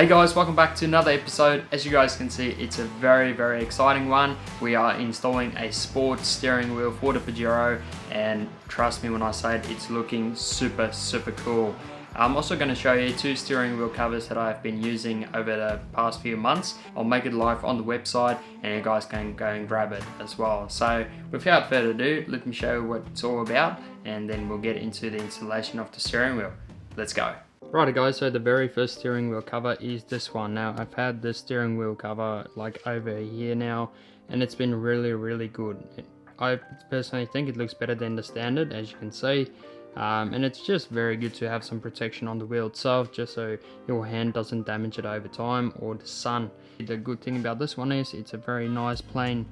Hey guys, welcome back to another episode. As you guys can see, it's a very exciting one. We are installing a sport steering wheel for the Pajero, and trust me when I say it, it's looking super cool. I'm also going to show you two steering wheel covers that I've been using over the past few months. I'll make it live on the website and you guys can go and grab it as well. So without further ado, let me show you what it's all about and then we'll get into the installation of the steering wheel. Let's go. Righty guys, so the very first steering wheel cover is this one. Now I've had this steering wheel cover like over a year now and it's been really good. I personally think it looks better than the standard, as you can see. And it's just very good to have some protection on the wheel itself, just so your hand doesn't damage it over time or the sun. The good thing about this one is it's a very nice plain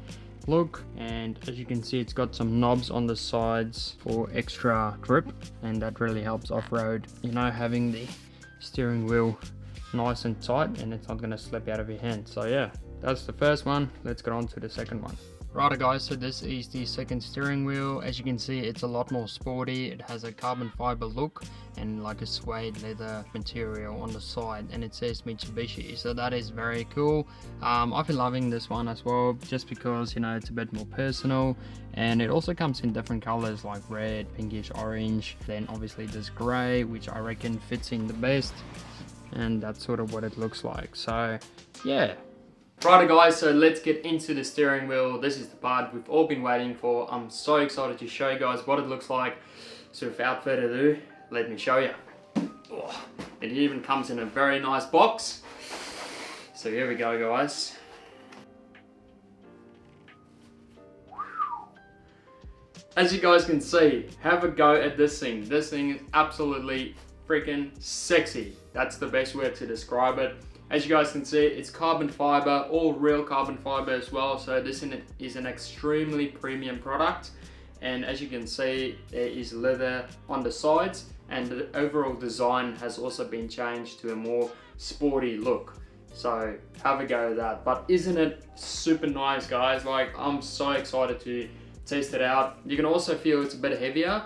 look, and as you can see it's got some knobs on the sides for extra grip, and that really helps off-road, you know, having the steering wheel nice and tight and it's not going to slip out of your hand. So yeah, that's the first one. Let's get on to the second one. Righto guys, so this is the second steering wheel. As you can see, it's a lot more sporty. It has a carbon fiber look and like a suede leather material on the side, and it says Mitsubishi, so that is very cool. I've been loving this one as well, just because, you know, it's a bit more personal, and it also comes in different colors like red, pinkish, orange, then obviously this gray, which I reckon fits in the best, and that's sort of what it looks like. So yeah. Righto guys, so let's get into the steering wheel. This is the part we've all been waiting for. I'm so excited to show you guys what it looks like. So without further ado, let me show you. Oh, it even comes in a very nice box. So here we go guys. As you guys can see, have a go at this thing. This thing is absolutely freaking sexy. That's the best word to describe it. As you guys can see, it's carbon fiber, all real carbon fiber as well. So this is an extremely premium product. And as you can see, there is leather on the sides, and the overall design has also been changed to a more sporty look. So have a go at that. But isn't it super nice guys? Like, I'm so excited to test it out. You can also feel it's a bit heavier.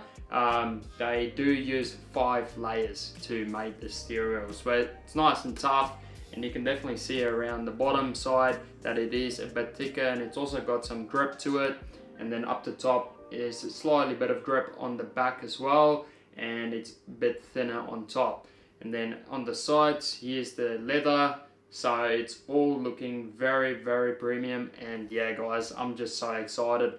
They do use 5 layers to make the steering wheel, so it's nice and tough. And you can definitely see around the bottom side that it is a bit thicker, and it's also got some grip to it. And then up the top is a slightly bit of grip on the back as well, and it's a bit thinner on top. And then on the sides, here's the leather. So it's all looking very premium, and yeah guys, I'm just so excited.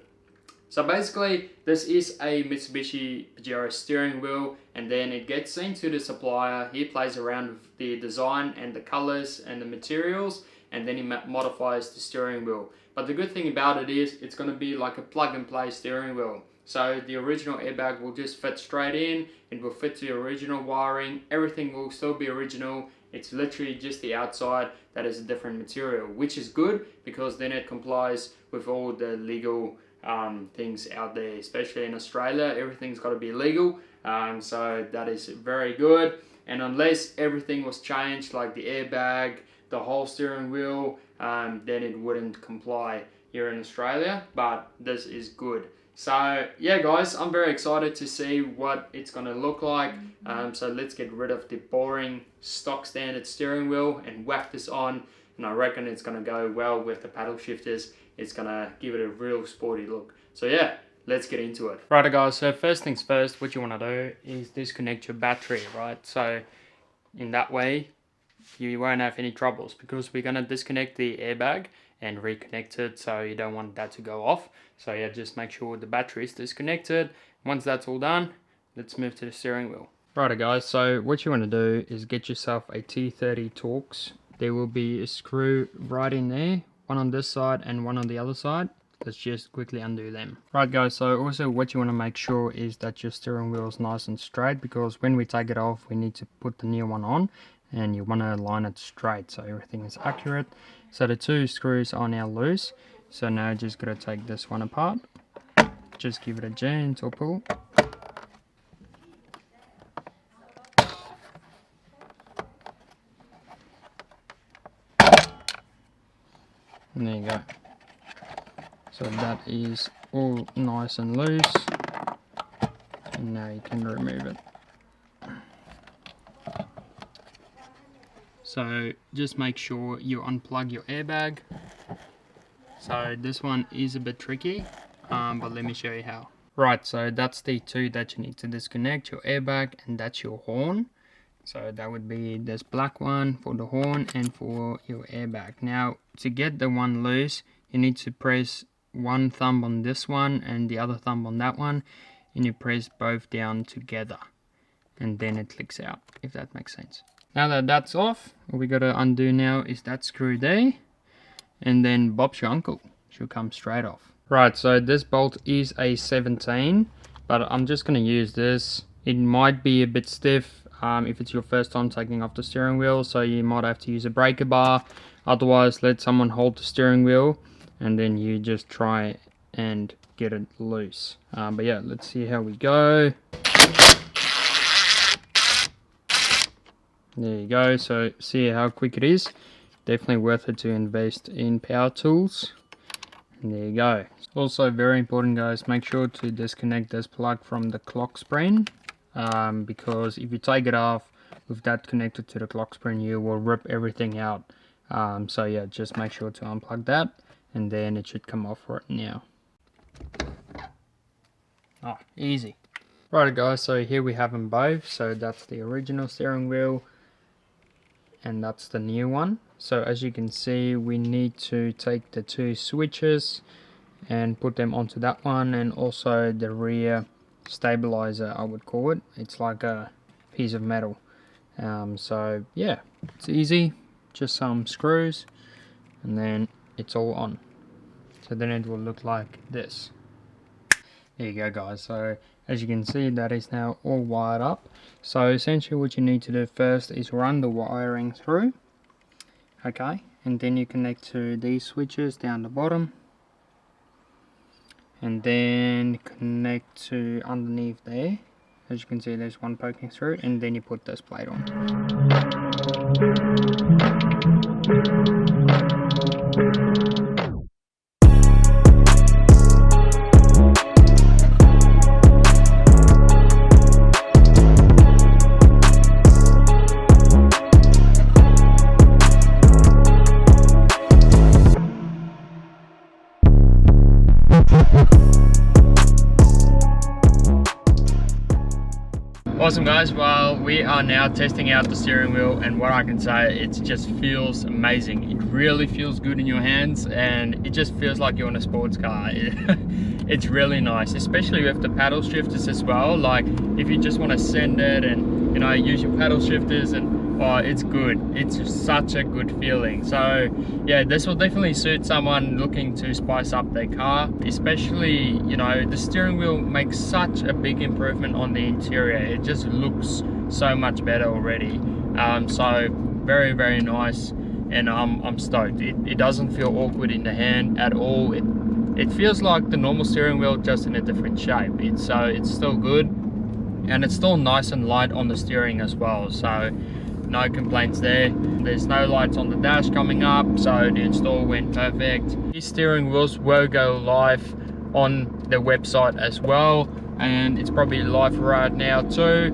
So basically, this is a Mitsubishi Pajero steering wheel, and then it gets sent to the supplier. He plays around with the design and the colors and the materials, and then he modifies the steering wheel. But the good thing about it is it's going to be like a plug and play steering wheel. So the original airbag will just fit straight in. It will fit the original wiring. Everything will still be original. It's literally just the outside that is a different material, which is good because then it complies with all the legal things out there, especially in Australia. Everything's got to be legal, so that is very good. And unless everything was changed, like the airbag, the whole steering wheel, then it wouldn't comply here in Australia, but this is good. So yeah guys, I'm very excited to see what it's going to look like. So let's get rid of the boring stock standard steering wheel and whack this on, and I reckon it's going to go well with the paddle shifters. It's going to give it a real sporty look. So yeah, let's get into it. Right guys, so first things first, what you want to do is disconnect your battery, right? So in that way, you won't have any troubles, because we're going to disconnect the airbag and reconnect it, so you don't want that to go off. So yeah, just make sure the battery is disconnected. Once that's all done, let's move to the steering wheel. Right guys, so what you want to do is get yourself a T30 Torx. There will be a screw right in there, one on this side and one on the other side. Let's just quickly undo them. Right guys, so also what you want to make sure is that your steering wheel is nice and straight, because when we take it off, we need to put the new one on, and you want to line it straight so everything is accurate. So the 2 screws are now loose, so now just got to take this one apart. Just give it a gentle pull. And there you go. So that is all nice and loose, and now you can remove it. So just make sure you unplug your airbag. So this one is a bit tricky, but let me show you how. Right, so that's the two that you need to disconnect, your airbag and that's your horn. So that would be this black one for the horn and for your airbag. Now to get the one loose, you need to press one thumb on this one and the other thumb on that one, and you press both down together and then it clicks out, if that makes sense. Now that that's off, what we got to undo now is that screw there, and then Bob's your uncle should come straight off. Right, so this bolt is a 17, but I'm just going to use this. It might be a bit stiff if it's your first time taking off the steering wheel, so you might have to use a breaker bar. Otherwise, let someone hold the steering wheel and then you just try and get it loose. But yeah, let's see how we go. There you go, so see how quick it is. Definitely worth it to invest in power tools. And there you go. Also very important, guys, make sure to disconnect this plug from the clock spring, because if you take it off with that connected to the clock spring, you will rip everything out. So yeah, just make sure to unplug that and then it should come off right now. Oh, easy. Right guys, so here we have them both. So that's the original steering wheel and that's the new one. So as you can see, we need to take the two switches and put them onto that one, and also the rear stabilizer, I would call it. It's like a piece of metal. So yeah, it's easy, just some screws and then it's all on. So then it will look like this. There you go guys, so as you can see, that is now all wired up. So essentially what you need to do first is run the wiring through, okay, and then you connect to these switches down the bottom, and then connect to underneath there. As you can see, there's one poking through, and then you put this plate on. Awesome guys, well we are now testing out the steering wheel, and what I can say, it just feels amazing. It really feels good in your hands and it just feels like you're in a sports car. It's really nice, especially with the paddle shifters as well. Like if you just want to send it and you know use your paddle shifters, and oh, it's good. It's just such a good feeling. So yeah, this will definitely suit someone looking to spice up their car, especially, you know, the steering wheel makes such a big improvement on the interior. It just looks so much better already. So very, very nice, and I'm stoked. It doesn't feel awkward in the hand at all. It feels like the normal steering wheel, just in a different shape. It's still good, and it's still nice and light on the steering as well. So no complaints there. There's no lights on the dash coming up, so the install went perfect. These steering wheels will go live on the website as well, and it's probably live right now too.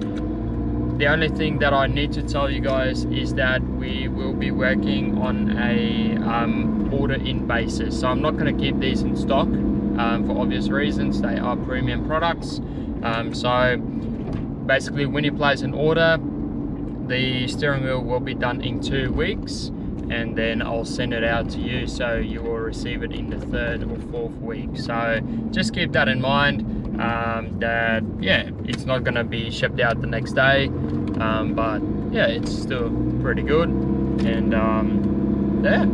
The only thing that I need to tell you guys is that we will be working on a order in basis. So I'm not going to keep these in stock for obvious reasons. They are premium products. So basically when you place an order, the steering wheel will be done in 2 weeks, and then I'll send it out to you, so you will receive it in the 3rd or 4th week. So just keep that in mind, that yeah, it's not going to be shipped out the next day, but yeah, it's still pretty good. And yeah,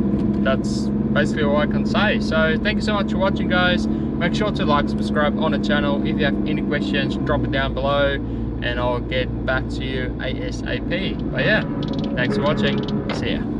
that's basically all I can say. So thank you so much for watching guys. Make sure to like, subscribe on the channel. If you have any questions, drop it down below and I'll get back to you ASAP. But yeah, thanks for watching. See ya.